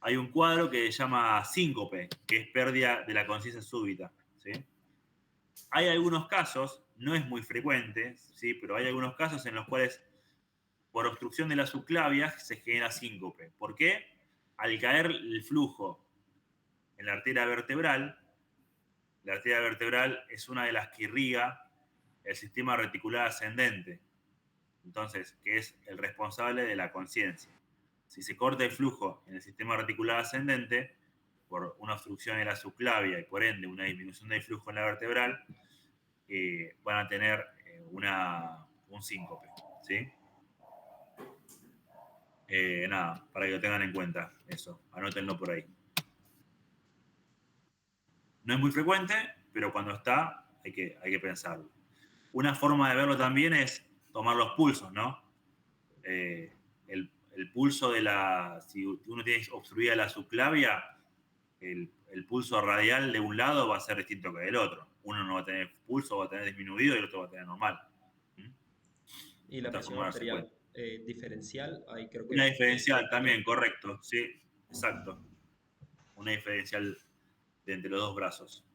Hay un cuadro que se llama síncope, que es pérdida de la conciencia súbita, ¿sí? Hay algunos casos, no es muy frecuente, ¿sí? Pero hay algunos casos en los cuales por obstrucción de la subclavia se genera síncope. ¿Por qué? Al caer el flujo en la arteria vertebral es una de las que irriga el sistema reticular ascendente, entonces, que es el responsable de la conciencia. Si se corta el flujo en el sistema reticular ascendente, por una obstrucción de la subclavia y por ende una disminución del flujo en la vertebral, van a tener un síncope, ¿sí? Nada, para que lo tengan en cuenta eso, anótenlo por ahí. No es muy frecuente, pero cuando está, hay que pensarlo. Una forma de verlo también es tomar los pulsos, ¿no? El pulso si uno tiene obstruida la subclavia, el pulso radial de un lado va a ser distinto que del otro. Uno no va a tener pulso, va a tener disminuido y el otro va a tener normal. Y la presión arterial diferencial, ahí creo que... Una diferencial también, correcto, sí, exacto. Una diferencial de entre los dos brazos.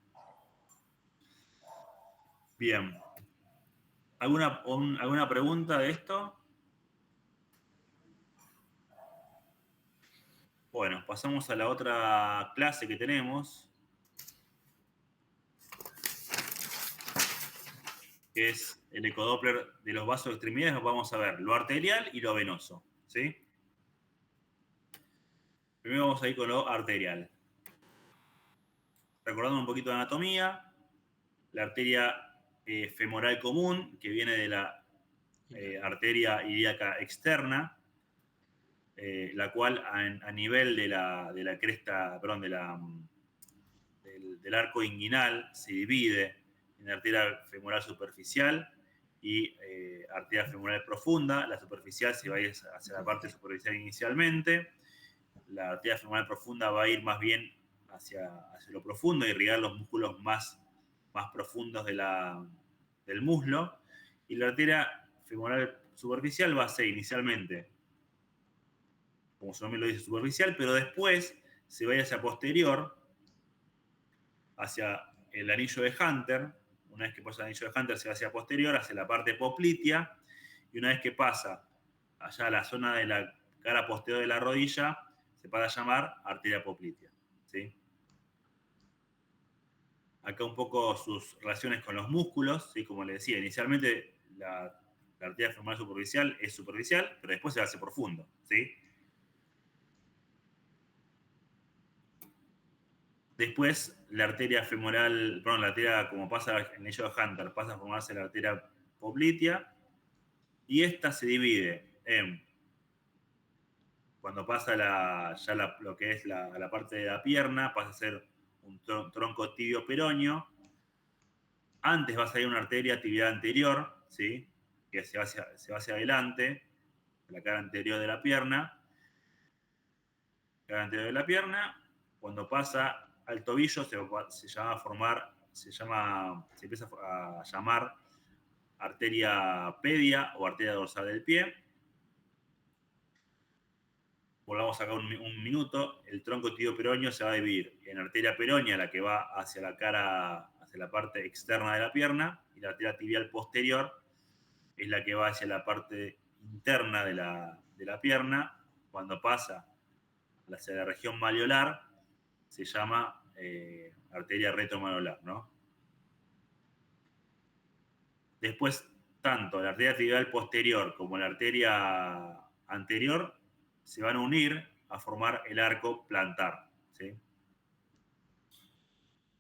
Bien. ¿Alguna pregunta de esto? Bueno, pasamos a la otra clase que tenemos, que es el ecodoppler de los vasos de extremidades. Vamos a ver lo arterial y lo venoso, ¿sí? Primero vamos a ir con lo arterial. Recordando un poquito de anatomía, la arteria femoral común, que viene de la arteria ilíaca externa, la cual a nivel de la cresta, perdón, del arco inguinal se divide en arteria femoral superficial y arteria femoral profunda. La superficial se va a ir hacia la parte superficial inicialmente. La arteria femoral profunda va a ir más bien hacia lo profundo, irrigar los músculos más profundos del muslo. Y la arteria femoral superficial va a ser inicialmente, como su nombre lo dice, superficial, pero después se va a ir hacia posterior, hacia el anillo de Hunter. Una vez que pasa el anillo de Hunter se va hacia posterior, hacia la parte poplitea, y una vez que pasa allá a la zona de la cara posterior de la rodilla, se pasa a llamar arteria poplitea, ¿sí? Acá un poco sus relaciones con los músculos, ¿sí? Como les decía, inicialmente la arteria femoral superficial es superficial, pero después se hace profundo, ¿sí? Después, la arteria femoral, perdón, la arteria, como pasa en el anillo de Hunter, pasa a formarse la arteria poplitea, y esta se divide en, cuando pasa lo que es la parte de la pierna, pasa a ser un tronco tibio peroneo. Antes va a salir una arteria tibial anterior, ¿sí? Que se va hacia adelante, la cara anterior de la pierna. Cara anterior de la pierna. Cuando pasa al tobillo se empieza a llamar arteria pedia o arteria dorsal del pie. Volvamos acá un minuto. El tronco tibio peroneo se va a dividir en arteria peronea, la que va hacia la cara, hacia la parte externa de la pierna, y la arteria tibial posterior es la que va hacia la parte interna de la pierna. Cuando pasa hacia la región malleolar, se llama arteria retromalleolar, ¿no? Después, tanto la arteria tibial posterior como la arteria anterior se van a unir a formar el arco plantar, ¿sí? Un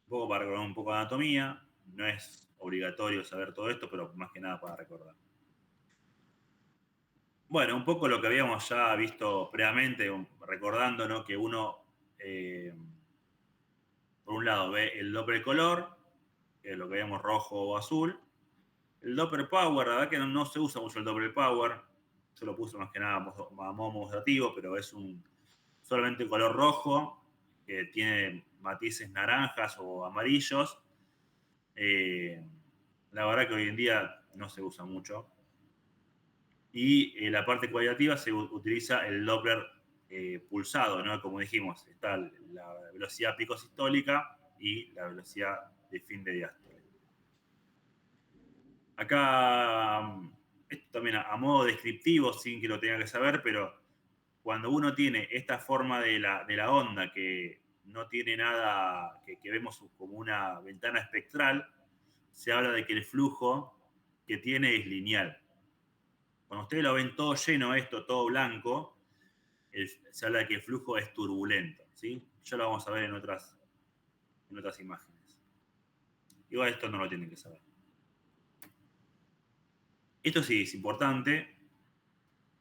poco para recordar un poco de anatomía. No es obligatorio saber todo esto, pero más que nada para recordar. Bueno, un poco lo que habíamos ya visto previamente, recordando, ¿no? Que uno, por un lado, ve el Doppler color, que es lo que veíamos rojo o azul. El Doppler power, la verdad que no se usa mucho el Doppler power. Yo lo puse más que nada a modo mostrativo, pero es solamente color rojo, que tiene matices naranjas o amarillos. La verdad que hoy en día no se usa mucho. Y la parte cualitativa se utiliza el Doppler pulsado, ¿no? Como dijimos, está la velocidad picosistólica y la velocidad de fin de diástole. Acá, esto también a modo descriptivo, sin que lo tenga que saber, pero cuando uno tiene esta forma de la onda, que no tiene nada, que vemos como una ventana espectral, se habla de que el flujo que tiene es lineal. Cuando ustedes lo ven todo lleno, esto, todo blanco, se habla de que el flujo es turbulento, ¿sí? Ya lo vamos a ver en otras imágenes. Igual esto no lo tienen que saber. Esto sí es importante,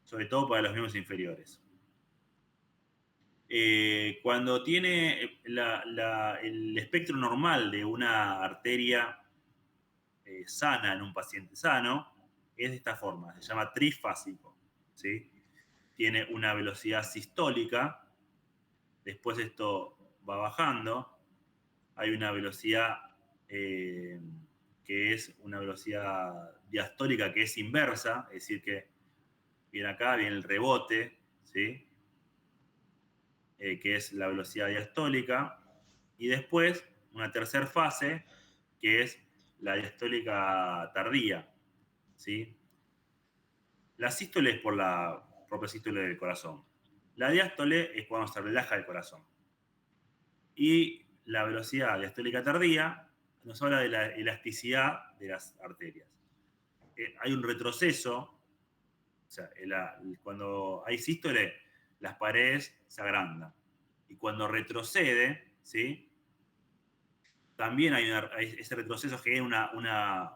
sobre todo para los miembros inferiores. Cuando tiene el espectro normal de una arteria sana en un paciente sano, es de esta forma, se llama trifásico, ¿sí? Tiene una velocidad sistólica, después esto va bajando, hay una velocidad que es una velocidad diastólica que es inversa, es decir que viene acá, viene el rebote, ¿sí? Que es la velocidad diastólica, y después una tercera fase que es la diastólica tardía, ¿sí? La sístole es por la propia sístole del corazón. La diástole es cuando se relaja el corazón. Y la velocidad diastólica tardía nos habla de la elasticidad de las arterias. Hay un retroceso, o sea, cuando hay sístole, las paredes se agrandan. Y cuando retrocede, ¿sí? También hay ese retroceso genera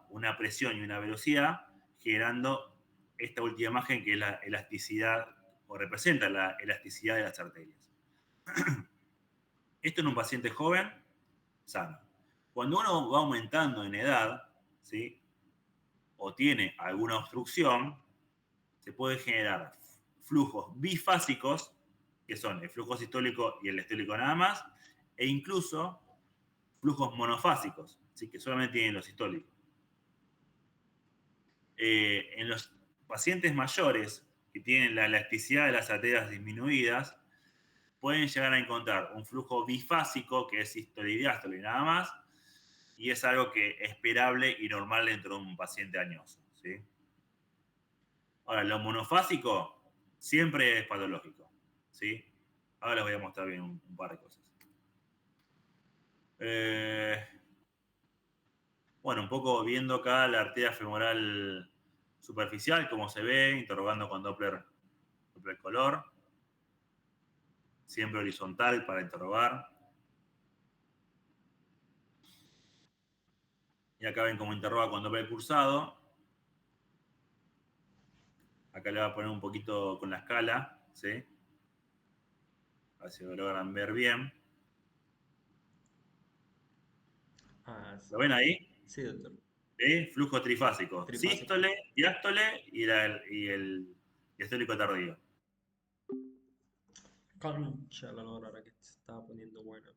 una presión y una velocidad, generando esta última imagen que es la elasticidad, o representa la elasticidad de las arterias. Esto en un paciente joven, sano. Cuando uno va aumentando en edad, ¿sí? O tiene alguna obstrucción, se puede generar flujos bifásicos, que son el flujo sistólico y el diastólico nada más, e incluso flujos monofásicos, ¿sí? Que solamente tienen los sistólicos. En los pacientes mayores que tienen la elasticidad de las arterias disminuidas, pueden llegar a encontrar un flujo bifásico, que es sístole y diástole y nada más, y es algo que es esperable y normal dentro de un paciente añoso, ¿sí? Ahora, lo monofásico siempre es patológico, ¿sí? Ahora les voy a mostrar bien un par de cosas. Bueno, un poco viendo acá la arteria femoral superficial, cómo se ve, interrogando con Doppler color. Siempre horizontal para interrogar. Y acá ven cómo interroga con Doppler pulsado. Acá le voy a poner un poquito con la escala, ¿sí? A ver si lo logran ver bien. Ah, sí. ¿Lo ven ahí? Sí, doctor. ¿Sí? Flujo trifásico. Trifásico. Sístole, diástole y el diastólico tardío. Concha, la hora que se estaba poniendo buena.